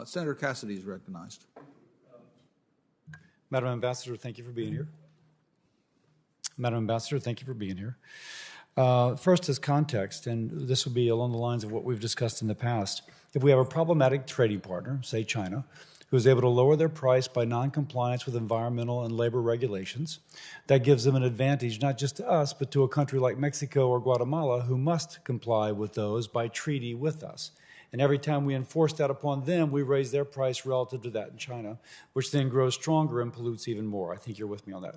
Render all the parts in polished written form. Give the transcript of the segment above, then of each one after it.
Senator Cassidy is recognized. Madam Ambassador, thank you for being here. Madam Ambassador, thank you for being here. First, as context, and this will be along the lines of what we've discussed in the past, if we have a problematic trading partner, say China, who is able to lower their price by noncompliance with environmental and labor regulations, that gives them an advantage not just to us, but to a country like Mexico or Guatemala who must comply with those by treaty with us. And every time we enforce that upon them, we raise their price relative to that in China, which then grows stronger and pollutes even more. I think you're with me on that.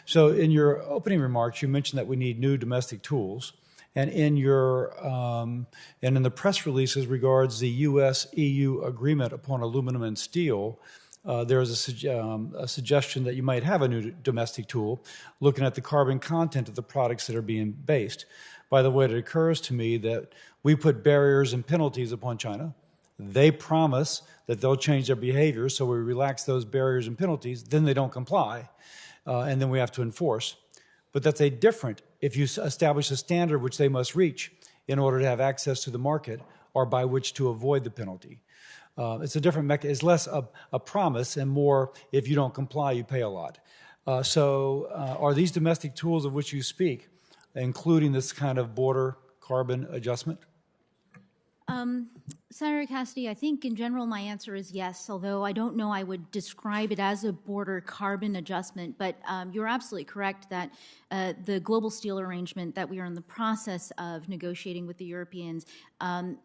So in your opening remarks, you mentioned that we need new domestic tools. And in your and in the press releases regards the U.S.-EU agreement upon aluminum and steel, there is a suggestion that you might have a new domestic tool looking at the carbon content of the products that are being based. By the way, it occurs to me that we put barriers and penalties upon China. They promise that they'll change their behavior, so we relax those barriers and penalties. Then they don't comply, and then we have to enforce. But that's a different if you establish a standard which they must reach in order to have access to the market or by which to avoid the penalty. It's a different mechanism. It's less a promise and more if you don't comply, you pay a lot. So are these domestic tools of which you speak, including this kind of border carbon adjustment? Senator Cassidy, I think in general my answer is yes, although I don't know I would describe it as a border carbon adjustment. But you're absolutely correct that the global steel arrangement that we are in the process of negotiating with the Europeans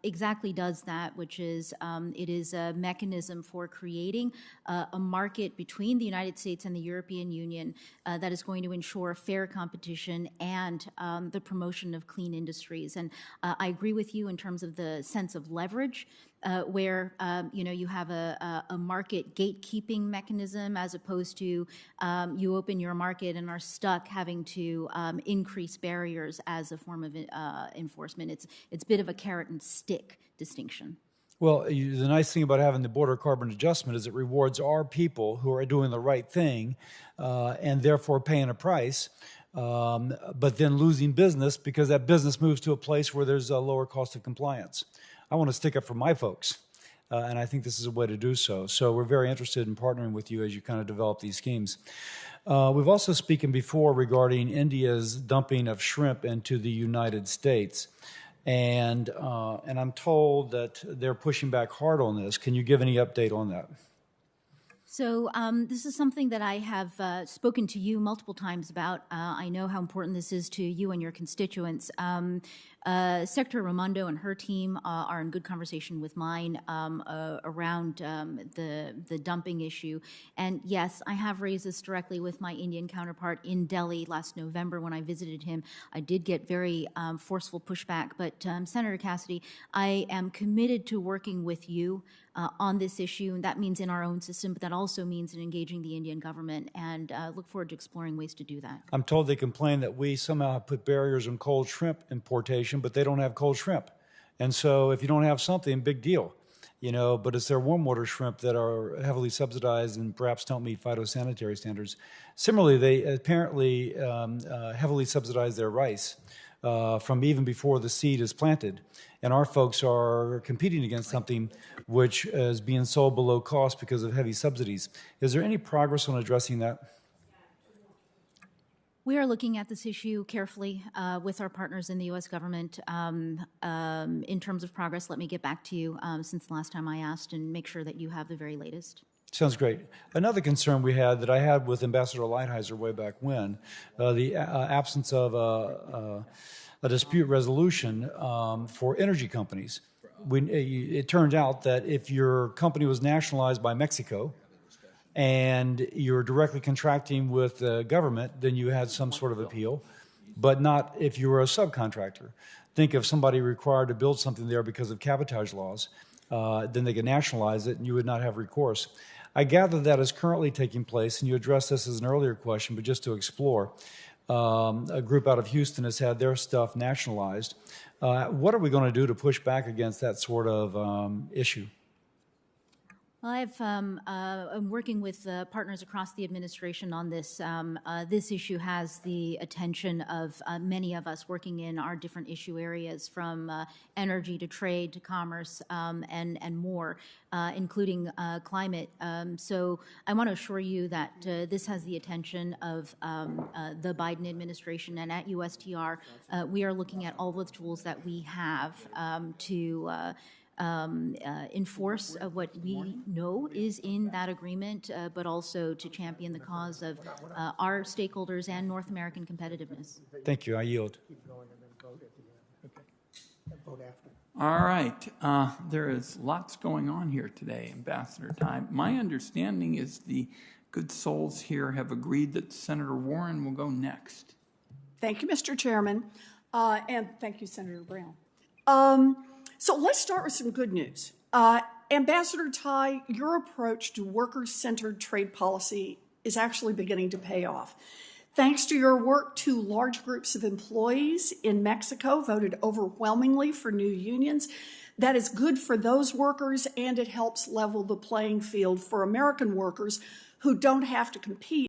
exactly does that, which is it is a mechanism for creating a market between the United States and the European Union that is going to ensure fair competition and the promotion of clean industries. And I agree with you in terms of the sense of leverage, where you have a market gatekeeping mechanism as opposed to you open your market and are stuck having to increase barriers as a form of enforcement. It's a bit of a carrot and stick distinction. Well, the nice thing about having the border carbon adjustment is it rewards our people who are doing the right thing and therefore paying a price, but then losing business because that business moves to a place where there's a lower cost of compliance. I want to stick up for my folks, and I think this is a way to do so. So we're very interested in partnering with you as you kind of develop these schemes. We've also spoken before regarding India's dumping of shrimp into the United States, and I'm told that they're pushing back hard on this. Can you give any update on that? So this is something that I have spoken to you multiple times about. I know how important this is to you and your constituents. Secretary Raimondo and her team are in good conversation with mine around the dumping issue. And yes, I have raised this directly with my Indian counterpart in Delhi last November when I visited him. I did get very forceful pushback, but Senator Cassidy, I am committed to working with you on this issue, and that means in our own system, but that also means in engaging the Indian government, and look forward to exploring ways to do that. I'm told they complain that we somehow have put barriers on cold shrimp importation, but they don't have cold shrimp. And so if you don't have something, big deal. But it's their warm water shrimp that are heavily subsidized and perhaps don't meet phytosanitary standards. Similarly, they apparently heavily subsidize their rice from even before the seed is planted. And our folks are competing against something which is being sold below cost because of heavy subsidies. Is there any progress on addressing that? We are looking at this issue carefully with our partners in the U.S. government. In terms of progress, let me get back to you since the last time I asked and make sure that you have the very latest. Sounds great. Another concern we had that I had with Ambassador Lighthizer way back when, the absence of a dispute resolution for energy companies. It turned out that if your company was nationalized by Mexico and you're directly contracting with the government, then you had some sort of appeal, but not if you were a subcontractor. Think of somebody required to build something there because of cabotage laws, then they could nationalize it and you would not have recourse. I gather that is currently taking place, and you addressed this as an earlier question, but just to explore. A group out of Houston has had their stuff nationalized. What are we going to do to push back against that sort of issue? Well, I'm working with partners across the administration on this. This issue has the attention of many of us working in our different issue areas, from energy to trade to commerce and more, including climate. So I want to assure you that this has the attention of the Biden administration, and at USTR, we are looking at all the tools that we have to enforce what we know is in that agreement, but also to champion the cause of our stakeholders and North American competitiveness. Thank you. I yield. All right. There is lots going on here today, Ambassador Ty. My understanding is the good souls here have agreed that Senator Warren will go next. Thank you, Mr. Chairman, and thank you, Senator Brown. So let's start with some good news. Ambassador Ty, your approach to worker-centered trade policy is actually beginning to pay off. Thanks to your work, 2 large groups of employees in Mexico voted overwhelmingly for new unions. That is good for those workers, and it helps level the playing field for American workers who don't have to compete